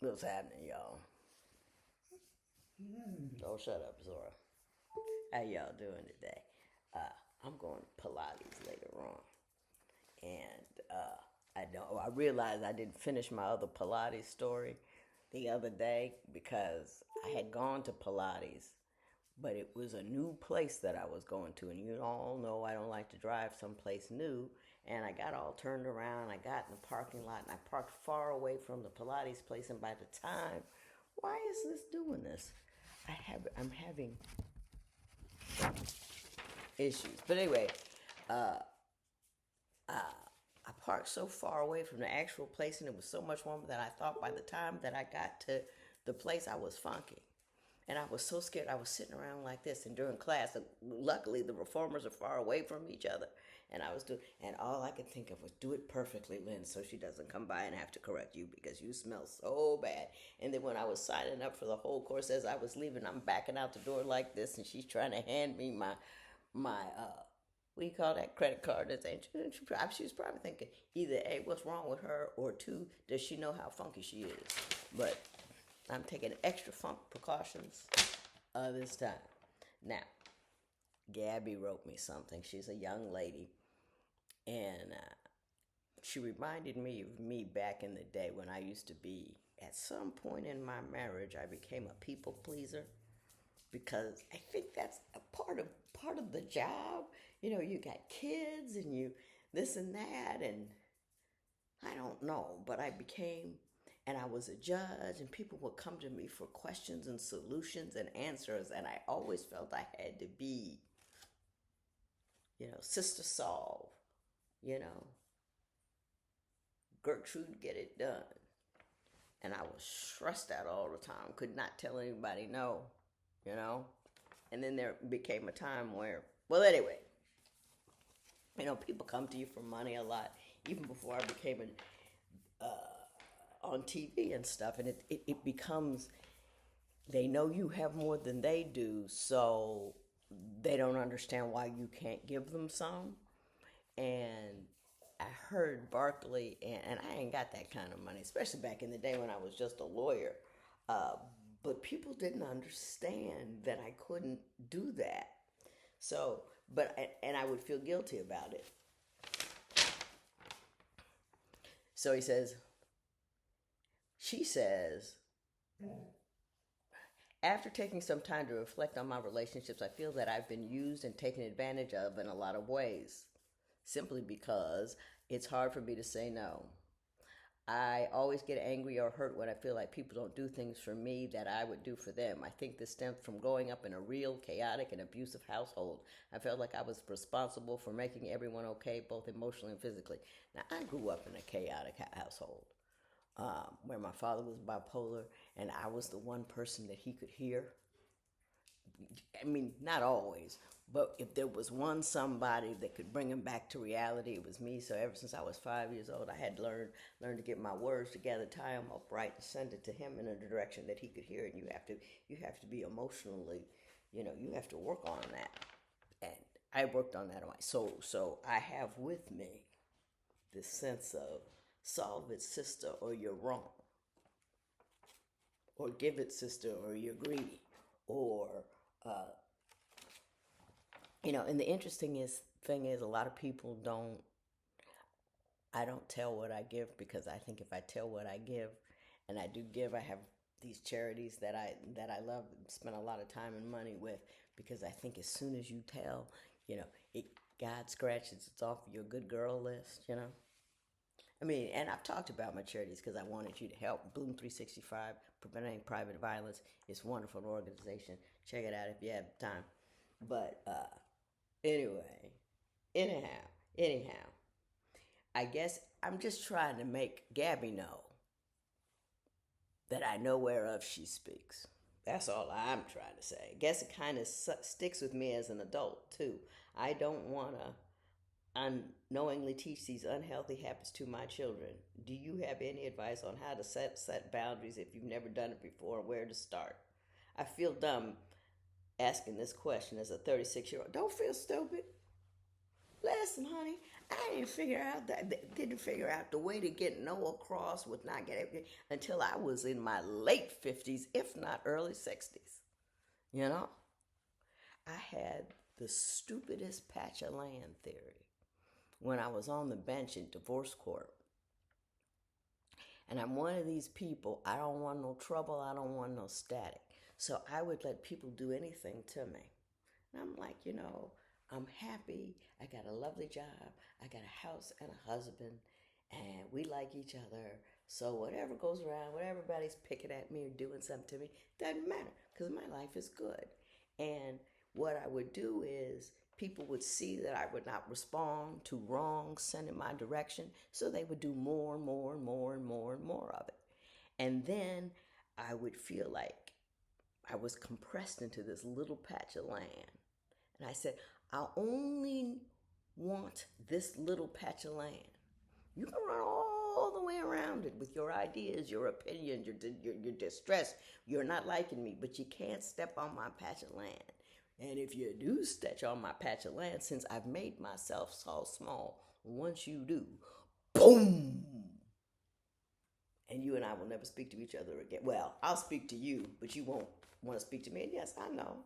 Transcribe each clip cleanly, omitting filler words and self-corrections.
What's happening, y'all? Oh, shut up, Zora. How y'all doing today? I'm going to Pilates later on, and I realized I didn't finish my other Pilates story the other day because I had gone to Pilates, but it was a new place that I was going to, and you all know I don't like to drive someplace new. And I got all turned around. I got in the parking lot, and I parked far away from the Pilates place. And by the time, why is this doing this? I'm having issues. But anyway, I parked so far away from the actual place, and it was so much warmer that I thought by the time that I got to the place, I was funky. And I was so scared. I was sitting around like this, and during class, luckily the reformers are far away from each other, and I was doing, and all I could think of was do it perfectly, Lynn, so she doesn't come by and have to correct you because you smell so bad. And then when I was signing up for the whole course, as I was leaving, I'm backing out the door like this, and she's trying to hand me my what do you call that, credit card? She was probably thinking either A, what's wrong with her, or two, does she know how funky she is? But I'm taking extra funk precautions this time. Now, Gabby wrote me something. She's a young lady, and she reminded me of me back in the day when I used to be, at some point in my marriage, I became a people pleaser because I think that's a part of the job. You know, you got kids and you this and that, and I don't know, but I became, and I was a judge, and people would come to me for questions and solutions and answers, and I always felt I had to be, Sister Solve, you know, Gertrude get it done. And I was stressed out all the time, could not tell anybody no, you know. And then there became a time where, well, anyway, people come to you for money a lot, even before I became on TV and stuff, and it becomes, they know you have more than they do, so they don't understand why you can't give them some. And I heard Barkley, and I ain't got that kind of money, especially back in the day when I was just a lawyer. Uh, but people didn't understand that I couldn't do that. So, and I would feel guilty about it. So she says, after taking some time to reflect on my relationships, I feel that I've been used and taken advantage of in a lot of ways, simply because it's hard for me to say no. I always get angry or hurt when I feel like people don't do things for me that I would do for them. I think this stems from growing up in a real chaotic and abusive household. I felt like I was responsible for making everyone okay, both emotionally and physically. Now, I grew up in a chaotic household where my father was bipolar, and I was the one person that he could hear. I mean, not always, but if there was somebody that could bring him back to reality, it was me. So ever since I was 5 years old, I had to learn to get my words together, tie them up right, and send it to him in a direction that he could hear it. And you have to be emotionally, you have to work on that. And I worked on that. So I have with me this sense of solve it, sister, or you're wrong, or give it, sister, or you're greedy, or and the interesting thing is a lot of people don't. I don't tell what I give because I think if I tell what I give, and I do give, I have these charities that I love, spend a lot of time and money with, because I think as soon as you tell, God scratches it off your good girl list. I mean, and I've talked about my charities because I wanted you to help. Bloom 365, Preventing Private Violence. It's a wonderful organization. Check it out if you have time. But anyway, anyhow, I guess I'm just trying to make Gabby know that I know whereof she speaks. That's all I'm trying to say. I guess it kind of sticks with me as an adult, too. I don't want to unknowingly teach these unhealthy habits to my children. Do you have any advice on how to set boundaries if you've never done it before, and where to start? I feel dumb asking this question as a 36-year-old. Don't feel stupid. Listen, honey, I didn't figure out the way to get no across with not getting until I was in my late 50s, if not early 60s. You know, I had the stupidest patch of land theory when I was on the bench in divorce court. And I'm one of these people, I don't want no trouble, I don't want no static. So I would let people do anything to me. And I'm like, I'm happy, I got a lovely job, I got a house and a husband, and we like each other. So whatever goes around, whatever everybody's picking at me or doing something to me, doesn't matter, because my life is good. And what I would do is people would see that I would not respond to wrongs sent in my direction, so they would do more and more and more and more and more of it. And then I would feel like I was compressed into this little patch of land. And I said, I only want this little patch of land. You can run all the way around it with your ideas, your opinions, your distress. You're not liking me, but you can't step on my patch of land. And if you do step on my patch of land, since I've made myself so small, once you do, boom! And you and I will never speak to each other again. Well, I'll speak to you, but you won't want to speak to me. And yes, I know.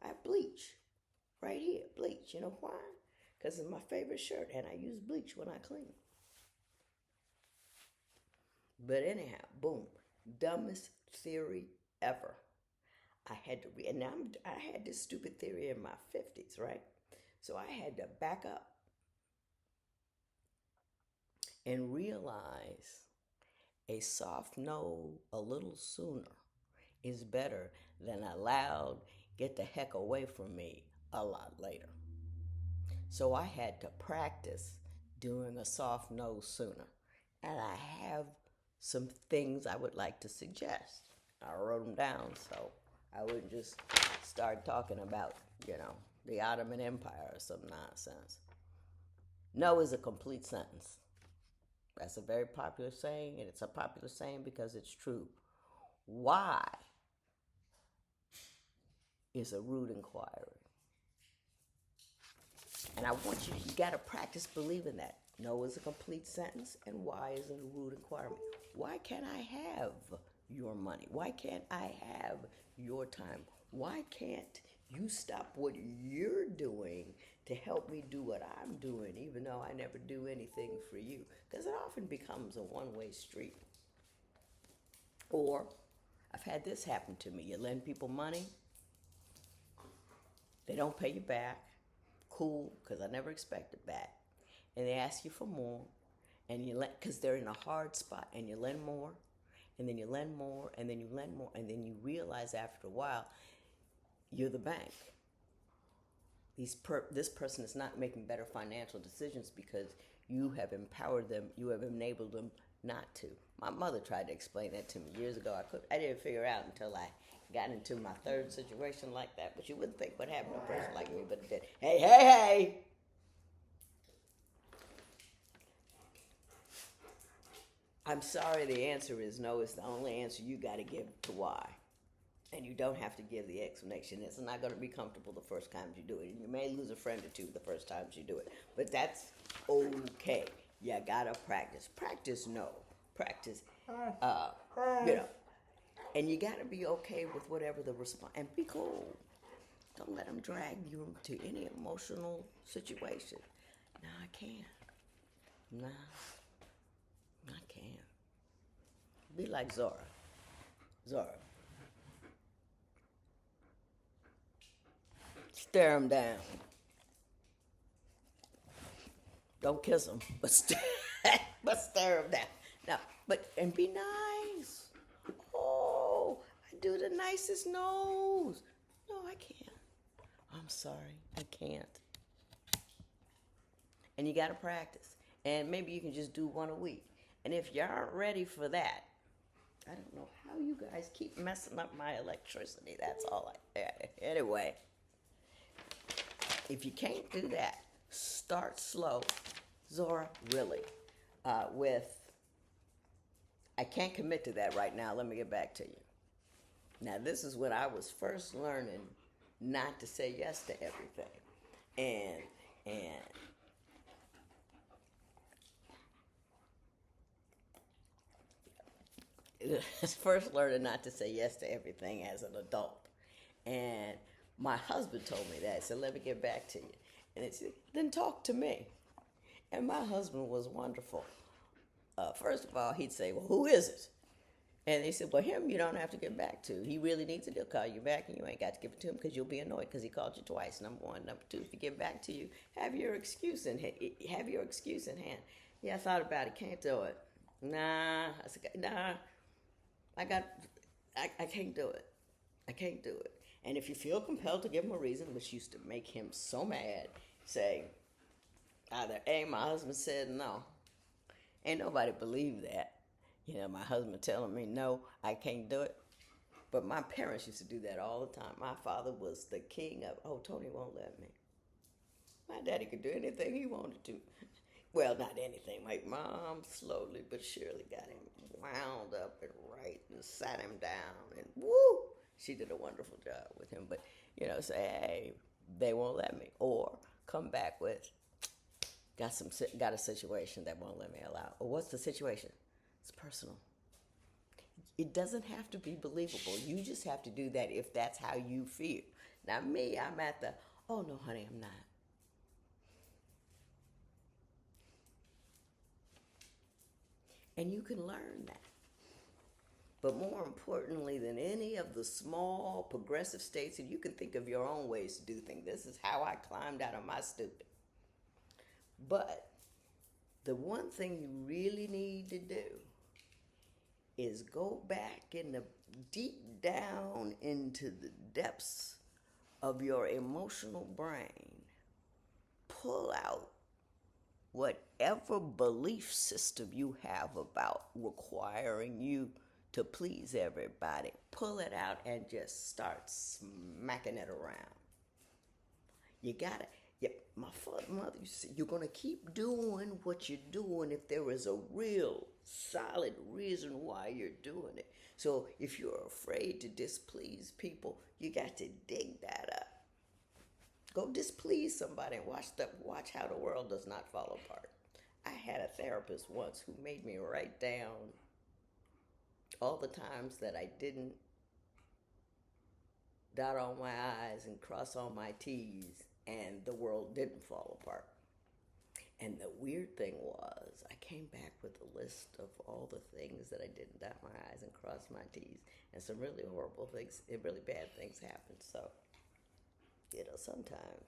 I have bleach right here, bleach. You know why? Because it's my favorite shirt, and I use bleach when I clean. But anyhow, boom, dumbest theory ever. I had to and now I had this stupid theory in my 50s, right? So I had to back up and realize a soft no a little sooner is better than a loud get the heck away from me a lot later. So I had to practice doing a soft no sooner. And I have some things I would like to suggest. I wrote them down so I wouldn't just start talking about, the Ottoman Empire or some nonsense. No is a complete sentence. That's a very popular saying, and it's a popular saying because it's true. Why is a rude inquiry. And I want you got to practice believing that. No is a complete sentence, and why is a rude inquiry. Why can't I have your money? Why can't I have your time? Why can't you stop what you're doing to help me do what I'm doing, even though I never do anything for you? Because it often becomes a one-way street. Or, I've had this happen to me. You lend people money, they don't pay you back. Cool, because I never expected that. And they ask you for more, and you lend, because they're in a hard spot, and you lend more, and then you lend more, and then you lend more, and then you realize after a while, you're the bank. This person is not making better financial decisions because you have empowered them, you have enabled them not to. My mother tried to explain that to me years ago. I didn't figure it out until I got into my third situation like that. But you wouldn't think what happened to a person like me, but it did. Hey! I'm sorry, the answer is no. It's the only answer you got to give to why. And you don't have to give the explanation. It's not going to be comfortable the first time you do it. And you may lose a friend or two the first time you do it. But that's okay. You got to practice. Practice no. Practice, And you got to be okay with whatever the response. And be cool. Don't let them drag you to any emotional situation. No, I can't. No, I can't. Be like Zora. Stare him down. Don't kiss him, but stare him down. No, and be nice. Oh, I do the nicest nose. No, I can't. I'm sorry, I can't. And you got to practice. And maybe you can just do one a week. And if you aren't ready for that, I don't know how you guys keep messing up my electricity. That's all anyway. If you can't do that, start slow. Zora, really, I can't commit to that right now. Let me get back to you. Now, this is when I was first learning not to say yes to everything. And first learning not to say yes to everything as an adult. And my husband told me that. So let me get back to you. And it said, then talk to me. And my husband was wonderful. First of all, he'd say, well, who is it? And they said, well, him you don't have to get back to. He really needs it. He'll call you back, and you ain't got to give it to him because you'll be annoyed because he called you twice. Number one. Number two, if he get back to you, have your excuse in hand. Yeah, I thought about it. Can't do it. Nah. I said, nah. I can't do it. I can't do it. And if you feel compelled to give him a reason, which used to make him so mad, say, either A, my husband said no. Ain't nobody believed that. You know, my husband telling me, no, I can't do it. But my parents used to do that all the time. My father was the king of, oh, Tony won't let me. My daddy could do anything he wanted to. Well, not anything. My mom slowly but surely got him wound up and right and sat him down. And woo, she did a wonderful job with him. But, you know, say, hey, they won't let me. Or come back with, got a situation that won't let me allow. Or what's the situation? It's personal. It doesn't have to be believable. You just have to do that if that's how you feel. Now me, I'm at the, oh no, honey, I'm not. And you can learn that. But more importantly than any of the small progressive states, and you can think of your own ways to do things. This is how I climbed out of my stupid. But the one thing you really need to do is go back in the deep down into the depths of your emotional brain. Pull out whatever belief system you have about requiring you to please everybody. Pull it out and just start smacking it around. You gotta. Yep, my mother used to say, you're going to keep doing what you're doing if there is a real solid reason why you're doing it. So if you're afraid to displease people, you got to dig that up. Go displease somebody and watch how the world does not fall apart. I had a therapist once who made me write down all the times that I didn't dot all my I's and cross all my T's, and the world didn't fall apart. And the weird thing was, I came back with a list of all the things that I didn't dot my I's and cross my T's, and some really horrible things, really bad things happened. So, you know, sometimes,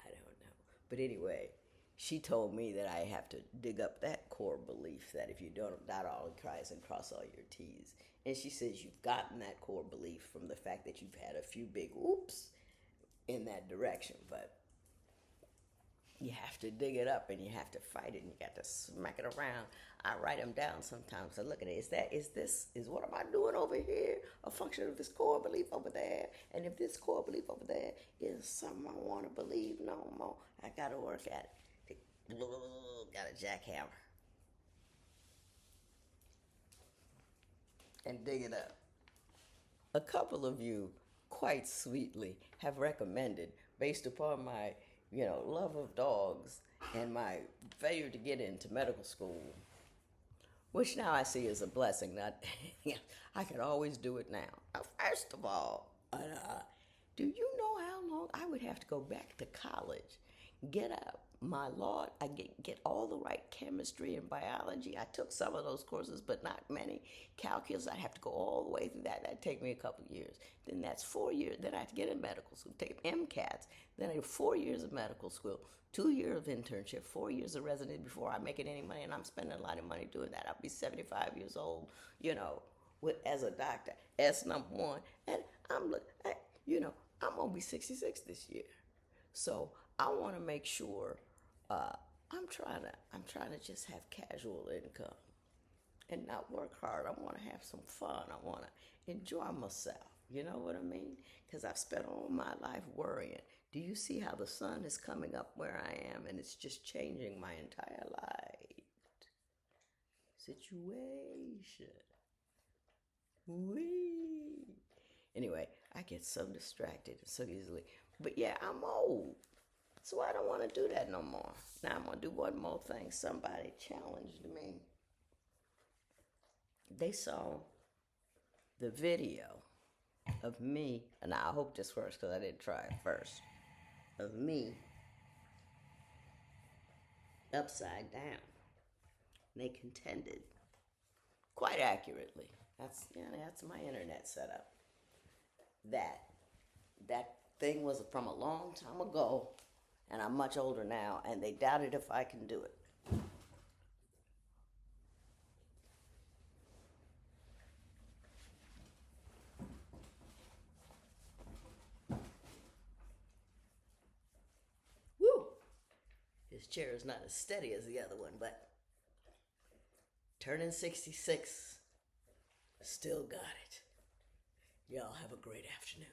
I don't know. But anyway, she told me that I have to dig up that core belief that if you don't dot all your I's and cross all your T's. And she says you've gotten that core belief from the fact that you've had a few big oops in that direction. But you have to dig it up and you have to fight it and you got to smack it around. I write them down sometimes. I look at it. Is what am I doing over here a function of this core belief over there? And if this core belief over there is something I want to believe no more, I got to work at it. Got a jackhammer. And dig it up. A couple of you, quite sweetly, have recommended, based upon my, love of dogs and my failure to get into medical school, which now I see as a blessing. Not, I could always do it now. First of all, do you know how long I would have to go back to college, get up? My Lord, I get all the right chemistry and biology. I took some of those courses, but not many. Calculus, I'd have to go all the way through that. That'd take me a couple of years. Then that's 4 years. Then I have to get in medical school, take MCATs. Then I do 4 years of medical school, 2 years of internship, 4 years of residence before I make it any money. And I'm spending a lot of money doing that. I'll be 75 years old, as a doctor. That's number one. And I'm going to be 66 this year. So I want to make sure I'm trying to just have casual income and not work hard. I want to have some fun. I want to enjoy myself. You know what I mean? Because I've spent all my life worrying. Do you see how the sun is coming up where I am and it's just changing my entire life? Situation. Wee. Anyway, I get so distracted so easily. But yeah, I'm old. So I don't want to do that no more. Now I'm going to do one more thing. Somebody challenged me they saw the video of me, and I hope this works because I didn't try it first, of me upside down. And they contended quite accurately. That's my internet setup. That thing was from a long time ago, and I'm much older now, and they doubted if I can do it. Woo! His chair is not as steady as the other one, but turning 66, still got it. Y'all have a great afternoon.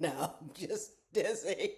Now I'm just dizzy.